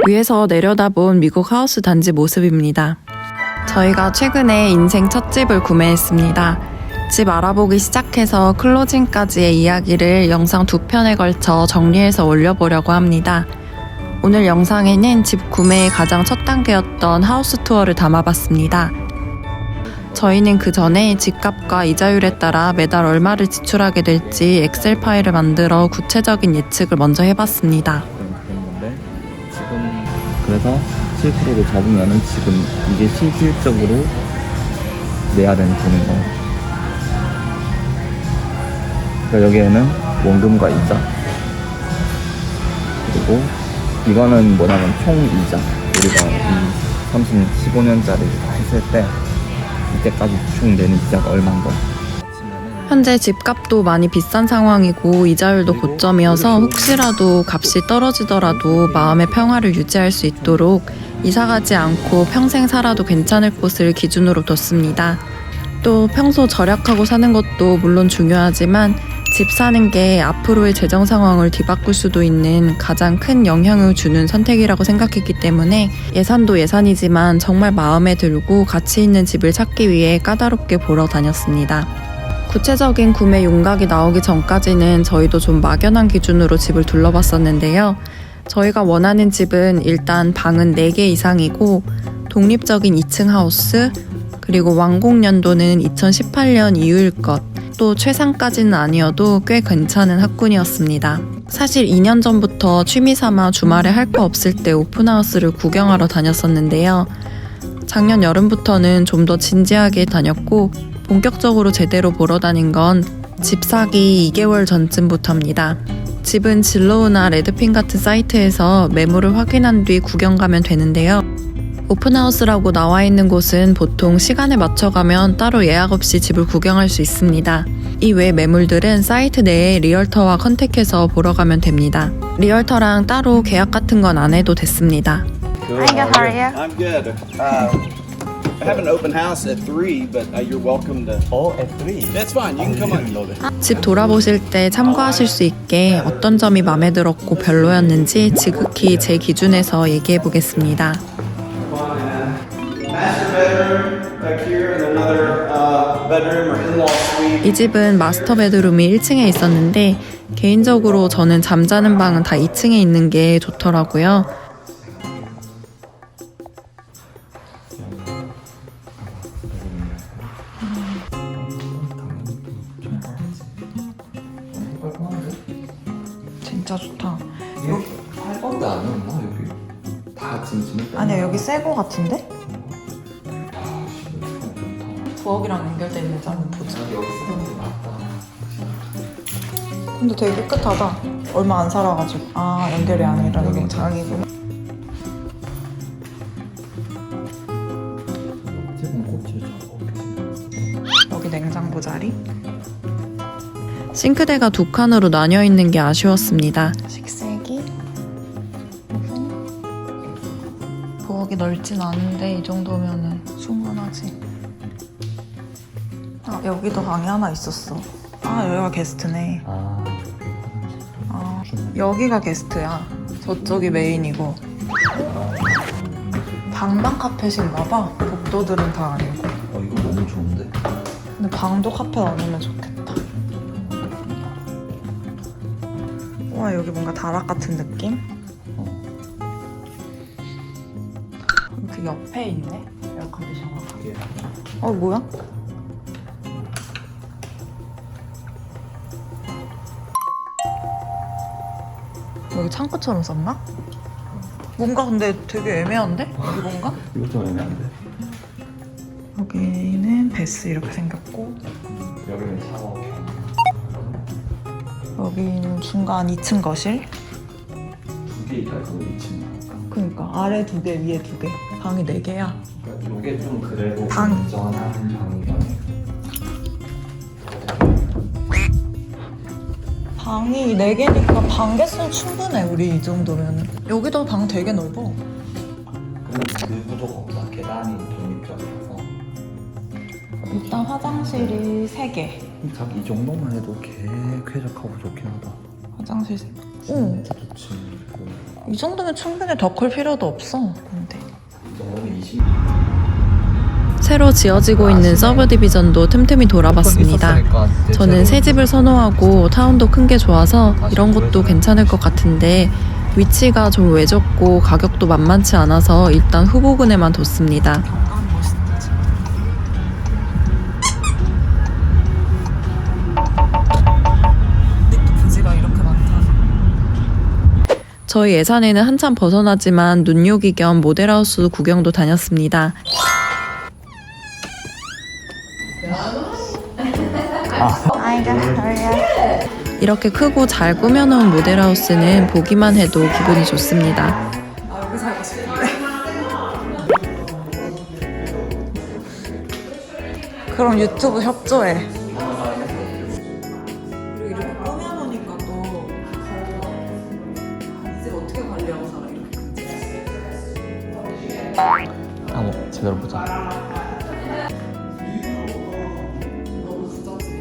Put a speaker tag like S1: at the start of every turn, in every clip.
S1: 위에서 내려다본 미국 하우스 단지 모습입니다. 저희가 최근에 인생 첫 집을 구매했습니다. 집 알아보기 시작해서 클로징까지의 이야기를 영상 2편에 걸쳐 정리해서 올려보려고 합니다. 오늘 영상에는 집 구매의 가장 첫 단계였던 하우스 투어를 담아봤습니다. 저희는 그 전에 집값과 이자율에 따라 매달 얼마를 지출하게 될지 엑셀 파일을 만들어 구체적인 예측을 먼저 해봤습니다.
S2: 지금 그래서 7%로 잡으면은 지금 이게 실질적으로 내야 되는 돈인 거예요. 그러니까 여기에는 원금과 이자, 그리고 이거는 뭐냐면 총 이자. 우리가 이 15년짜리 다 했을 때 이때까지 총 내는 이자가 얼마인 거야.
S1: 현재 집값도 많이 비싼 상황이고 이자율도 고점이어서 혹시라도 값이 떨어지더라도 마음의 평화를 유지할 수 있도록 이사가지 않고 평생 살아도 괜찮을 곳을 기준으로 뒀습니다. 또 평소 절약하고 사는 것도 물론 중요하지만 집 사는 게 앞으로의 재정 상황을 뒤바꿀 수도 있는 가장 큰 영향을 주는 선택이라고 생각했기 때문에 예산도 예산이지만 정말 마음에 들고 가치 있는 집을 찾기 위해 까다롭게 보러 다녔습니다. 구체적인 구매 윤곽이 나오기 전까지는 저희도 좀 막연한 기준으로 집을 둘러봤었는데요. 저희가 원하는 집은 일단 방은 4개 이상이고 독립적인 2층 하우스, 그리고 완공 연도는 2018년 이후일 것, 또 최상까지는 아니어도 꽤 괜찮은 학군이었습니다. 사실 2년 전부터 취미 삼아 주말에 할 거 없을 때 오픈하우스를 구경하러 다녔었는데요. 작년 여름부터는 좀 더 진지하게 다녔고 본격적으로 제대로 보러 다닌 건 집 사기 2개월 전쯤부터입니다. 집은 질로우나 레드핀 같은 사이트에서 매물을 확인한 뒤 구경 가면 되는데요. 오픈하우스라고 나와 있는 곳은 보통 시간에 맞춰 가면 따로 예약 없이 집을 구경할 수 있습니다. 이 외 매물들은 사이트 내에 리얼터와 컨택해서 보러 가면 됩니다. 리얼터랑 따로 계약 같은 건 안 해도 됐습니다.
S3: Hi, how are you?
S4: I'm good. I have an open house at 3, but you're welcome to.
S2: Oh, at 3?
S4: That's fine. You can come on.
S1: 집 돌아보실 때 참고하실 수 있게 어떤 점이 마음에 들었고 별로였는지 지극히 제 기준에서 얘기해 보겠습니다.
S4: Master bedroom back here, and another bedroom or in-law suite.
S1: 이 집은 마스터 베드룸이 1층에 있었는데 개인적으로 저는 잠자는 방은 다 2층에 있는 게 좋더라고요. 진짜 좋다.
S2: 할 건데 아니었나 여기? 다 짐
S1: 아니야, 여기 새 거 같은데? 부엌이랑 연결돼 있는지 한번 보자.
S2: 여기 쓰는 게 맞다.
S1: 근데 되게 깨끗하다. 얼마 안 살아가지고. 아, 연결이 아니라 이게 자기구나. 여기 냉장고 자리. 싱크대가 2칸으로 나뉘어 있는 게 아쉬웠습니다. 식세기. 부엌이 넓진 않은데 이 정도면은 충분하지. 아, 여기도 방이 하나 있었어. 아, 여기가 게스트네. 아, 여기가 게스트야. 저쪽이 메인이고. 방방 카펫인가봐. 복도들은 다 아니고.
S2: 이거 너무 좋은데?
S1: 근데 방도 카펫 아니면 좋겠다. 와, 여기 뭔가 다락 같은 느낌? 그 옆에 있네? 에어컨디셔너가. 뭐야? 여기 창고처럼 썼나? 뭔가 근데 되게 애매한데? 이건가?
S2: 이것도 애매한데?
S1: 여기는 베스 이렇게 생겼고
S2: 여기는 샤워.
S1: 여기는 중간 2층 거실.
S2: 2개 있다고 2층.
S1: 그러니까 아래 2개, 위에 2개. 방이 4개야.
S2: 그러니까 이게 좀 그래도
S1: 방.
S2: 안전한 방이네.
S1: 방이 4개니까 방 개수는 충분해. 우리 이 정도면은. 여기도 방 되게 넓어.
S2: 근데 그 구조가 없다. 계단이 독립적이라서.
S1: 일단 화장실이 3개.
S2: 딱 이 정도만 해도 쾌적하고 좋긴 하다.
S1: 화장실 3개. 오,
S2: 진짜 좋지.
S1: 이 정도면 충분히 더 클 필요도 없어. 근데 새로 지어지고 있는 서브 디비전도 틈틈이 돌아봤습니다. 저는 새 집을 선호하고 타운도 큰 게 좋아서 이런 곳도 괜찮을 것 같은데 위치가 좀 외졌고 가격도 만만치 않아서 일단 후보군에만 뒀습니다. 부지가 이렇게 많다. 저희 예산에는 한참 벗어나지만 눈요기 겸 모델하우스 구경도 다녔습니다. 이렇게 크고 잘 꾸며놓은 모델하우스는 보기만 해도 기분이 좋습니다.
S3: 여기 살고 싶은데. 그럼 유튜브 협조해. 그리고 이렇게 꾸며놓으니까 또 이제 어떻게 관리하고 살아 이렇게.
S2: 한번 제대로 보자.
S3: 너무 부담스러워.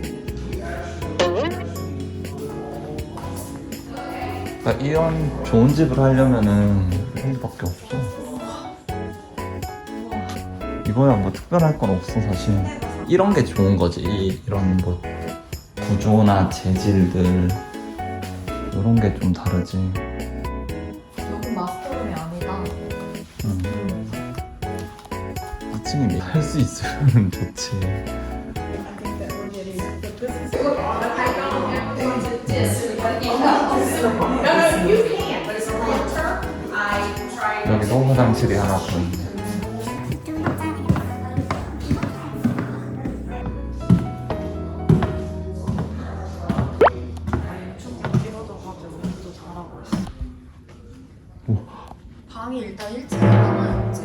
S2: 그러니까 이런 좋은 집을 하려면은 이런 밖에 없어. 이거야 뭐 특별할 건 없어 사실. 이런 게 좋은 거지. 이런 뭐 구조나 재질들 이런 게 좀 다르지.
S1: 여기 마스터룸이 아니다.
S2: 2층에 할 수 있으면 좋지. 여기도 화장실이 하나 더 있네.
S1: 방이 일단 1층에 하나 있지.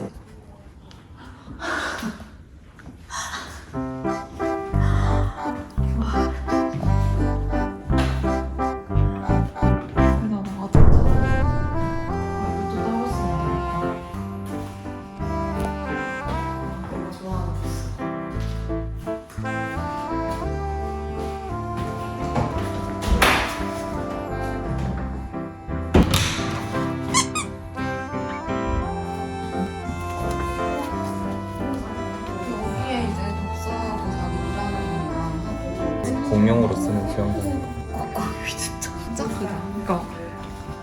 S2: 공용으로 쓰는 수영장.
S3: 진짜 크다. 그러니까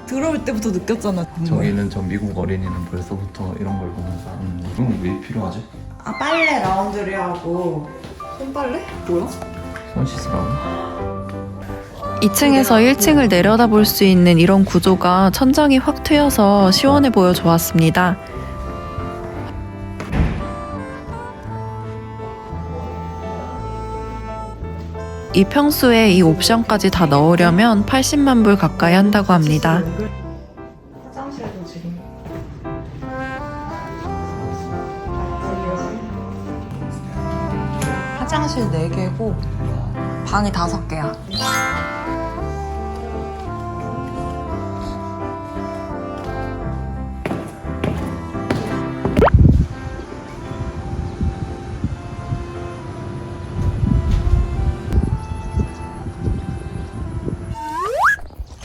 S3: 들어올 때부터 느꼈잖아.
S2: 저기는 저 미국 어린이는 벌써부터 이런 걸 보면서 이런 게 왜 필요하지?
S3: 아 빨래 라운드리 하고 손빨래? 뭐야?
S2: 손 씻으라고?
S1: 2층에서 1층을 내려다볼 수 있는 이런 구조가 천장이 확 트여서 시원해 보여 좋았습니다. 이 평수에 이 옵션까지 다 넣으려면 80만 불 가까이 한다고 합니다.
S3: 화장실도 지금. 화장실 4개고 방이 5개야.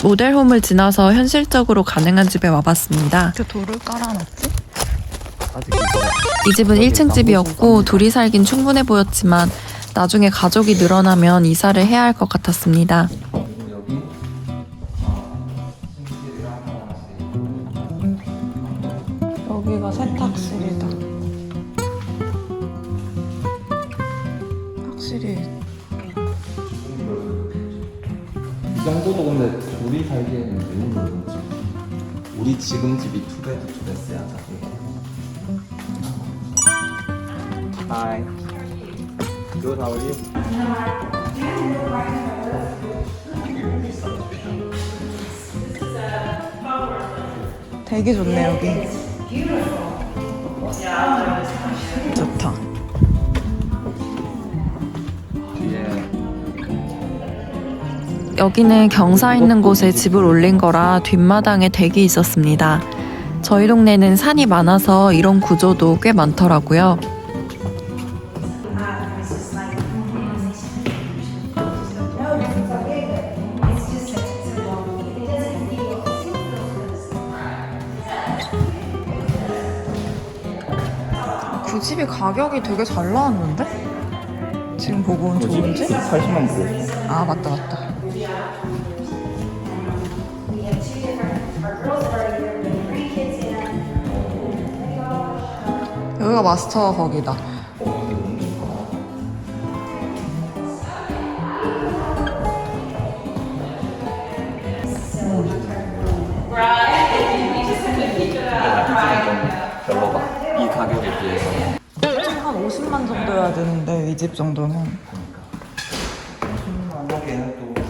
S1: 모델홈을 지나서 현실적으로 가능한 집에 와봤습니다.
S3: 이렇게 돌을 깔아놨지?
S2: 아직 이거
S1: 이 집은 1층 집이었고 둘이 살긴 충분해 보였지만 나중에 가족이 늘어나면 이사를 해야 할 것 같았습니다.
S2: 여기
S3: 여기가 세탁실이다. 확실히
S2: 이 정도도 근데 둘이 살기에는 너무 넓은지. 우리 지금 집이 투베드 투베스야. Hi. Good. How are you?
S3: 되게 좋네 여기. 좋다.
S2: 뒤에
S1: 여기는 경사 있는 곳에 집을 올린 거라 뒷마당에 댁이 있었습니다. 저희 동네는 산이 많아서 이런 구조도 꽤 많더라고요.
S3: 그 집이 가격이 되게 잘 나왔는데? 지금 보고 온 좋은 집?
S2: 80만 불.
S3: 아 맞다 맞다. 여기가 마스터 거기다.
S2: 별로다. 이 가격에 비해서.
S3: 한 50만 정도여야 되는데 이 집 정도면.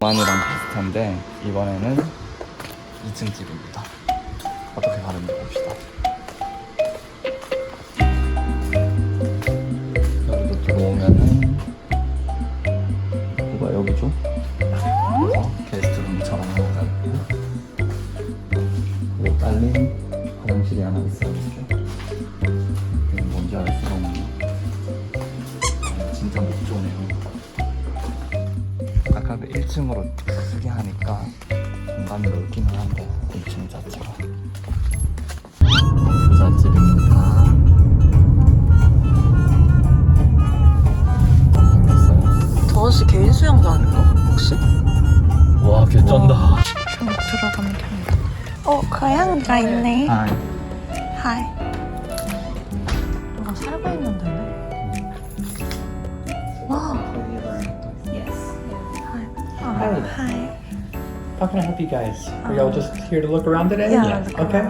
S2: 만이랑 비슷한데 이번에는 2층 집입니다. 어떻게 다른지 봅시다. 여기도 들어오면은 뭐가 여기죠? 그래서 게스트룸처럼 하나 있고 그리고 딸린 화장실이 하나 있어요. 이게 뭔지 알 수가 없네요. 진짜 못 좋네요. 아까 1층으로 크게 하니까 공간이 넓기는 한데 1층 자체가 부잣집입니다.
S3: 저것이 개인 수영장인가? 혹시?
S2: 와 개쩐다.
S3: 좀 들어가면 됩니다. 고양이가 있네.
S2: 하이.
S3: 하이. 누가 살고 있는 데네. 와. 하이.
S5: How can I help you guys? Are y'all just here to look around today? Okay.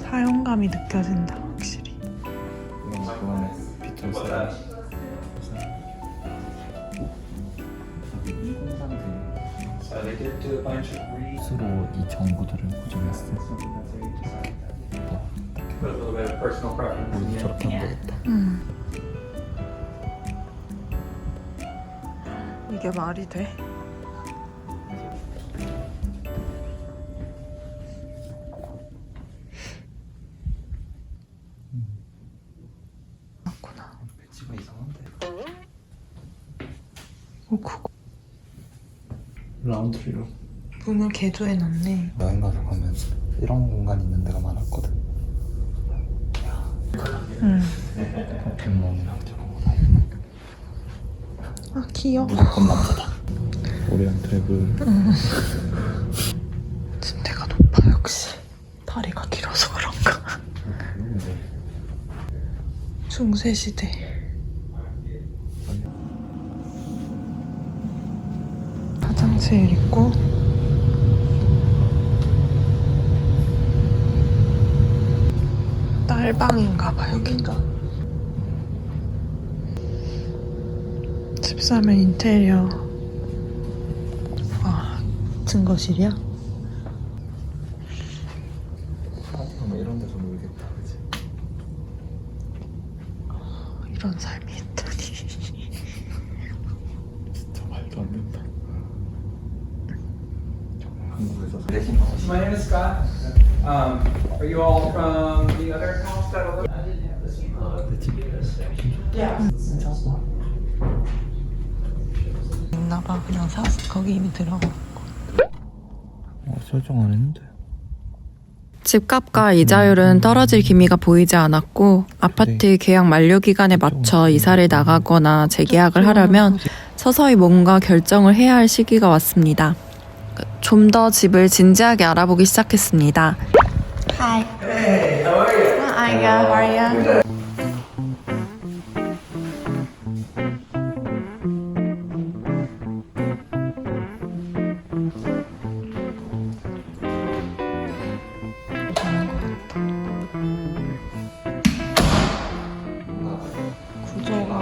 S3: 사용감이 느껴진다 확실히.
S2: 이건 비틀스.
S5: So they did do a bunch of
S2: 스스로 이 정보들을 고정했어.
S5: put a little bit of personal preference in
S2: 우리도
S5: here.
S2: 저렇게 하면 되겠다.
S3: 이게 말이 돼? 맞구나.
S2: 배치가 이상한데.
S3: 그거
S2: 라운드리로.
S3: 문을 개조해놨네.
S2: 여행 가서 가면 이런 공간 있는 데가 많았거든. 빈몸이랑 저거보다
S3: 아 귀여워.
S2: 무조건 남자다. 오리랑 트래블.
S3: 침대가 높아 역시. 다리가 길어서 그런가. 중세시대. 화장실 있고 딸방인가봐 여기가. 집사면 인테리어. 아 증거실이야?
S2: 뭐 이런 데서 놀겠다, 그치?
S3: 이런 삶이 있다니.
S2: 진짜 말도 안 된다. 정말 한국에서
S5: My name is Scott. Are you all from the other house that I live
S3: 있나봐. 그냥 사서 거기 이미 들어가.
S2: 설정 안 했는데.
S1: 집값과 이자율은 떨어질 기미가 보이지 않았고 아파트 계약 만료 기간에 맞춰 이사를 나가거나 재계약을 하려면 서서히 뭔가 결정을 해야 할 시기가 왔습니다. 좀 더 집을 진지하게 알아보기 시작했습니다.
S3: Hi. Hey, how are you? Hi, how are you? 구조가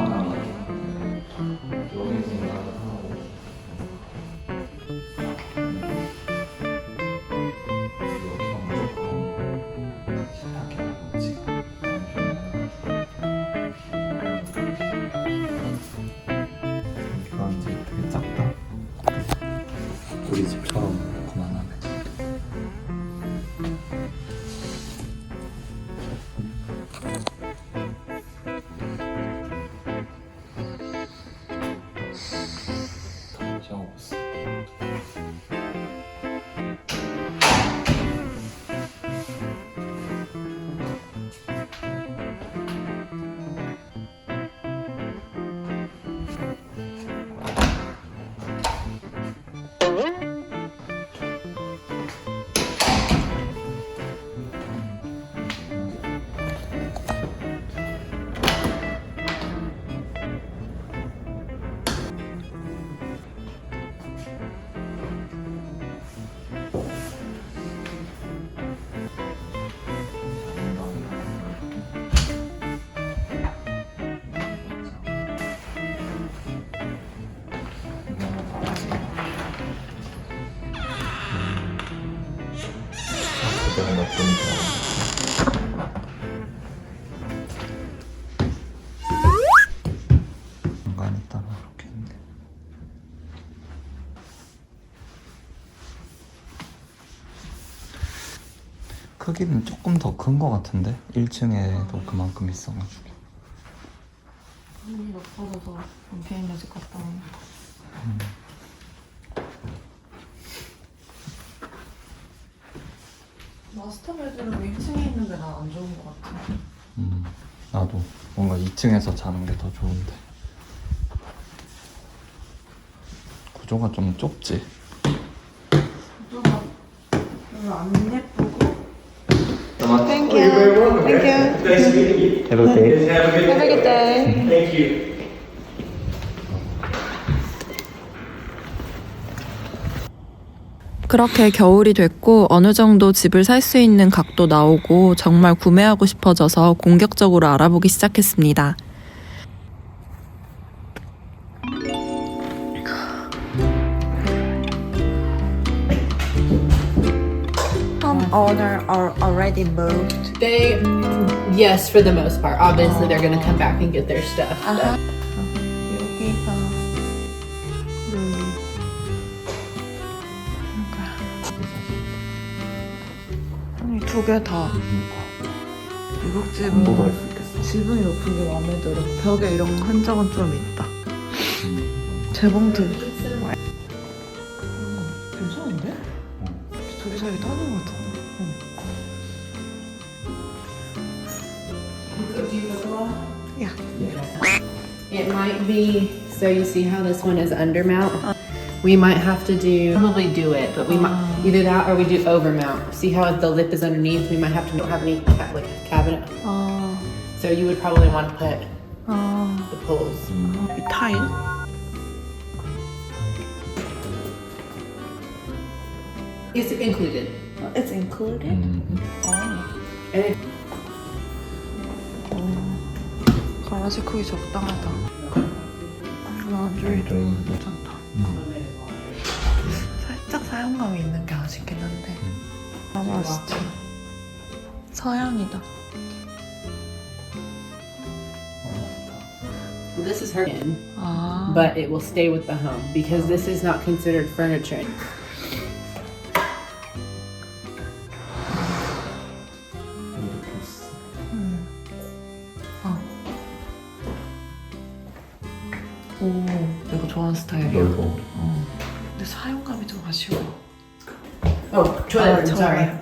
S2: 내가 보니까. 공간이 따로 이렇게 있네. 크기는 조금 더 큰 거 같은데 1층에도 그만큼 있어가지고.
S1: 문이 높아져서 개인의 집 갔다 오는 마스터 베드룸 1층에 있는 게 난 안 좋은 것 같아.
S2: 나도 뭔가 2층에서 자는 게 더 좋은데. 구조가 좀 좁지.
S1: 별로 안 예쁘고.
S3: Thank you. Thank you.
S2: Have a good day.
S3: Have a good day.
S5: Thank you.
S1: 그렇게 겨울이 됐고 어느 정도 집을 살 수 있는 각도 나오고 정말 구매하고 싶어져서 공격적으로 알아보기 시작했습니다. Homeowner are already moved.
S6: They, yes, for the most part. Obviously, they're gonna come back and get their stuff. but-
S1: 여기가 아니 두 개 다. 미국 집은
S2: 너도 할 수 있겠어.
S1: 지붕이 높은 게 마음에 들어. 벽에 이런 흔적은 좀 있다. 재봉틀. 괜찮은데? 둘이 사이 따는 것 같은데. Yeah.
S6: It might be, so you see how this one is undermount? We might have to probably do it, but we might, either that or we do overmount. See how the lip is underneath? We might have to not have any like cabinet.
S1: 아,
S6: So you would probably want to put
S1: 아,
S6: the poles.
S1: 이 타일?
S6: It's included.
S1: It's included?
S6: And it,
S1: 가라지 크기 적당하다. 란드리도 괜찮다. 살짝 사용감이 있는 게 아쉽긴 한데. 아, 맛있지. 서양이다.
S6: well, this is her in,
S1: 아,
S6: but it will stay with the home because this is not considered furniture.
S1: 오, 내가 좋아하는 스타일이야.
S2: 넓어.
S1: 근데 사용감이 좀 아쉬워.
S6: Oh, toilet room, sorry.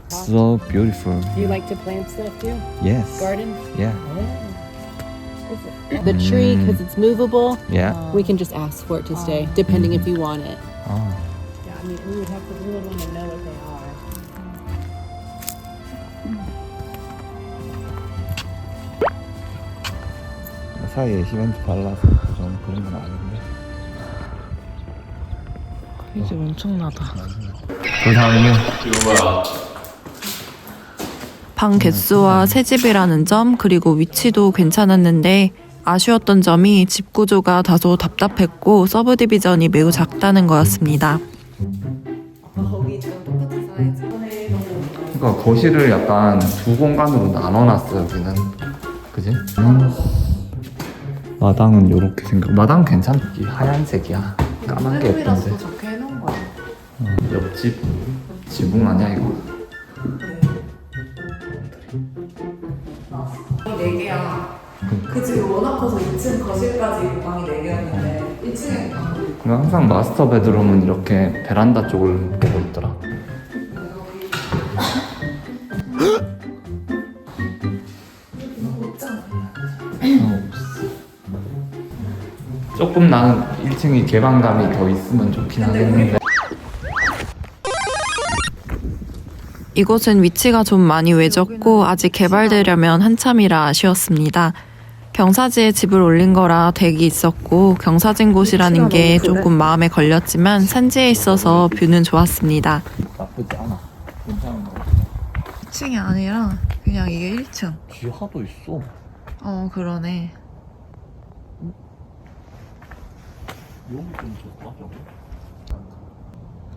S2: So beautiful.
S6: Do you like to plant stuff too?
S2: Yes.
S6: Garden?
S2: Yeah.
S6: The tree, because it's movable,
S2: Yeah.
S6: we can just ask for it to stay, depending if you want it.
S2: 아.
S6: Yeah, I mean, we would want to know what they are.
S2: 사이에 시멘트 발라서 좀 그런 건 아닌데.
S1: 이제 엄청나다.
S2: 그 다음에
S1: 방 개수와 새 집이라는 점 그리고 위치도 괜찮았는데 아쉬웠던 점이 집 구조가 다소 답답했고 서브 디비전이 매우 작다는 거였습니다.
S2: 그러니까 거실을 약간 두 공간으로 나눠놨어 여기는. 그지? 마당은 이렇게 생각. 마당 괜찮지? 하얀색이야. 까만 게 예쁜데.
S1: 좋게 해놓은 거야.
S2: 옆집 지붕 아니야 이거?
S3: 4개야. 그 집이 워낙 커서 2층 거실까지 방이 4개였는데 1층에
S2: 근데 항상 마스터 베드룸은 이렇게 베란다 쪽을 보고 있더라. 조금 나는 1층이 개방감이 더 있으면 좋긴 하겠는데.
S1: 이곳은 위치가 좀 많이 외졌고 아직 개발되려면 한참이라 아쉬웠습니다. 경사지에 집을 올린 거라 댁이 있었고 경사진 곳이라는 게 조금 마음에 걸렸지만 산지에 있어서 뷰는 좋았습니다.
S2: 나쁘지 않아. 괜찮은 거.
S1: 2층이 아니라 그냥 이게 1층.
S2: 지하도 있어.
S1: 그러네.
S2: 여기 좀 좋다 저거.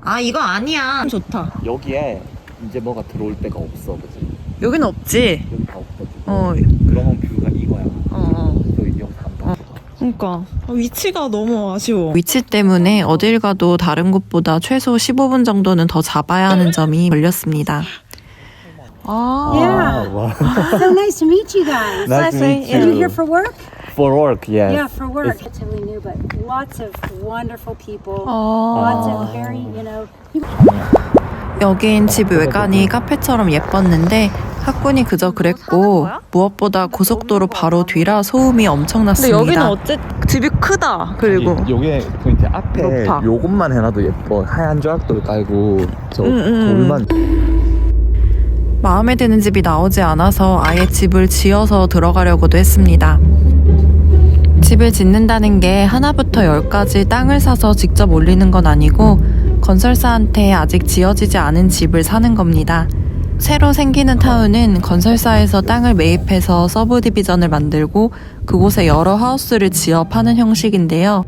S1: 아 이거 아니야. 좋다.
S2: 여기에 이제 뭐가 들어올 데가 없어, 그치?
S1: 여기는 없지.
S2: 여기 다 없거든.
S1: 어.
S2: 그러면 뷰가 이거야. 여기 영상
S1: 그러니까 위치가 너무 아쉬워. 위치 때문에 어딜 가도 다른 곳보다 최소 15분 정도는 더 잡아야 하는 점이 걸렸습니다.
S7: Yeah.
S2: 와.
S7: So nice to meet you guys.
S2: Nice to meet
S7: Are you
S2: you.
S7: here for work?
S2: For work, yes.
S7: Yeah, for work. Relatively new, but lots of wonderful people. Lots of very, you know.
S1: 여긴 집 외관이 카페처럼 예뻤는데 학군이 그저 그랬고 무엇보다 고속도로 바로 뒤라 소음이 엄청났습니다. 근데 여기는 집이 크다. 그리고
S2: 요게 그 이제 앞에
S1: 높아.
S2: 요것만 해놔도 예뻐. 하얀 조약돌 깔고 저 돌만.
S1: 마음에 드는 집이 나오지 않아서 아예 집을 지어서 들어가려고도 했습니다. 집을 짓는다는 게 하나부터 열까지 땅을 사서 직접 올리는 건 아니고 건설사한테 아직 지어지지 않은 집을 사는 겁니다. 새로 생기는 타운은 건설사에서 땅을 매입해서 서브디비전을 만들고 그곳에 여러 하우스를 지어 파는 형식인데요.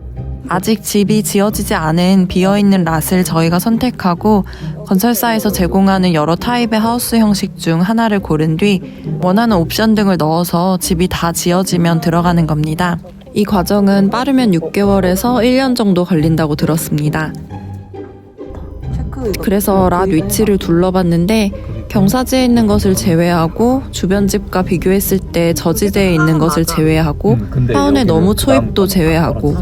S1: 아직 집이 지어지지 않은 비어있는 랏을 저희가 선택하고 건설사에서 제공하는 여러 타입의 하우스 형식 중 하나를 고른 뒤 원하는 옵션 등을 넣어서 집이 다 지어지면 들어가는 겁니다. 이 과정은 빠르면 6개월에서 1년 정도 걸린다고 들었습니다. 그래서 랏 위치를 둘러봤는데 경사지에 있는 것을 제외하고 주변 집과 비교했을 때 저지대에 있는 것을 제외하고 타운의 너무 초입도 제외하고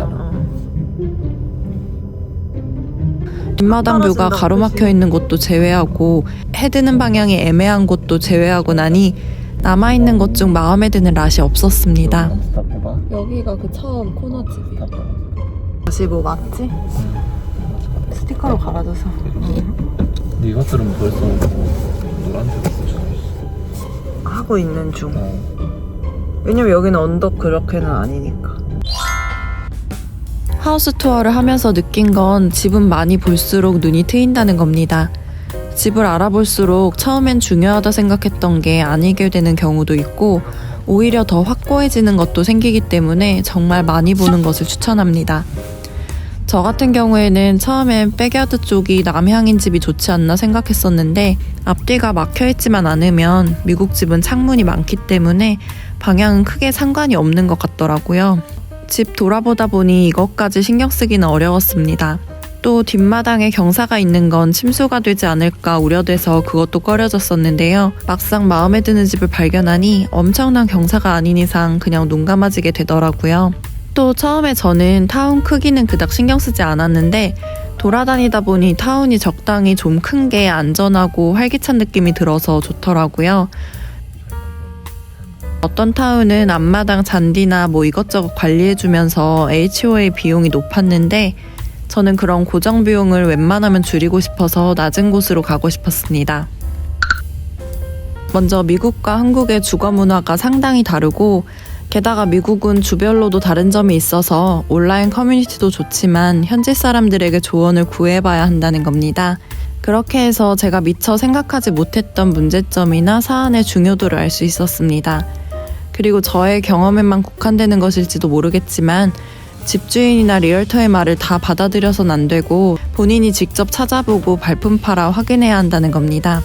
S1: 뒷마당 뷰가 가로막혀 있는 곳도 제외하고 해드는 방향이 애매한 곳도 제외하고 나니 남아있는 곳 중 마음에 드는 랏이 없었습니다.
S2: 스탑해봐.
S1: 여기가 그 처음 코너집이야. 다시 뭐 맞지? 스티커로 갈아줘서.
S2: 근데 이것들은 벌써 노란색이 있어.
S1: 하고 있는 중. 왜냐면 여기는 언덕 그렇게는 아니니까. 하우스 투어를 하면서 느낀 건 집은 많이 볼수록 눈이 트인다는 겁니다. 집을 알아볼수록 처음엔 중요하다 생각했던 게 아니게 되는 경우도 있고 오히려 더 확고해지는 것도 생기기 때문에 정말 많이 보는 것을 추천합니다. 저 같은 경우에는 처음엔 백야드 쪽이 남향인 집이 좋지 않나 생각했었는데 앞뒤가 막혀있지만 않으면 미국 집은 창문이 많기 때문에 방향은 크게 상관이 없는 것 같더라고요. 집 돌아보다 보니 이것까지 신경 쓰기는 어려웠습니다. 또 뒷마당에 경사가 있는 건 침수가 되지 않을까 우려돼서 그것도 꺼려졌었는데요. 막상 마음에 드는 집을 발견하니 엄청난 경사가 아닌 이상 그냥 눈 감아지게 되더라고요. 또 처음에 저는 타운 크기는 그닥 신경 쓰지 않았는데 돌아다니다 보니 타운이 적당히 좀 큰 게 안전하고 활기찬 느낌이 들어서 좋더라고요. 어떤 타운은 앞마당 잔디나 뭐 이것저것 관리해주면서 HOA 비용이 높았는데 저는 그런 고정 비용을 웬만하면 줄이고 싶어서 낮은 곳으로 가고 싶었습니다. 먼저 미국과 한국의 주거 문화가 상당히 다르고 게다가 미국은 주별로도 다른 점이 있어서 온라인 커뮤니티도 좋지만 현지 사람들에게 조언을 구해봐야 한다는 겁니다. 그렇게 해서 제가 미처 생각하지 못했던 문제점이나 사안의 중요도를 알 수 있었습니다. 그리고 저의 경험에만 국한되는 것일지도 모르겠지만 집주인이나 리얼터의 말을 다 받아들여선 안 되고 본인이 직접 찾아보고 발품 팔아 확인해야 한다는 겁니다.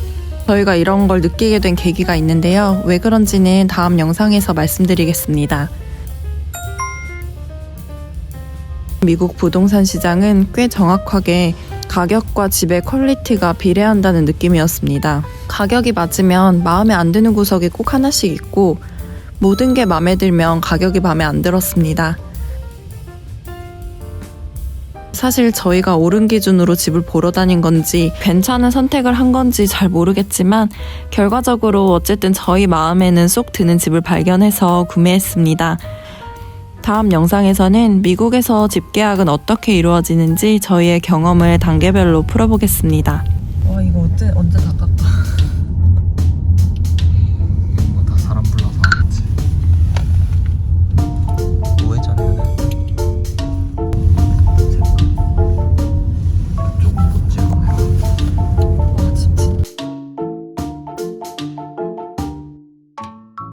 S1: 저희가 이런 걸 느끼게 된 계기가 있는데요. 왜 그런지는 다음 영상에서 말씀드리겠습니다. 미국 부동산 시장은 꽤 정확하게 가격과 집의 퀄리티가 비례한다는 느낌이었습니다. 가격이 맞으면 마음에 안 드는 구석이 꼭 하나씩 있고 모든 게 마음에 들면 가격이 마음에 안 들었습니다. 사실 저희가 옳은 기준으로 집을 보러 다닌 건지 괜찮은 선택을 한 건지 잘 모르겠지만 결과적으로 어쨌든 저희 마음에는 쏙 드는 집을 발견해서 구매했습니다. 다음 영상에서는 미국에서 집 계약은 어떻게 이루어지는지 저희의 경험을 단계별로 풀어보겠습니다. 와 이거 언제 다 깎아?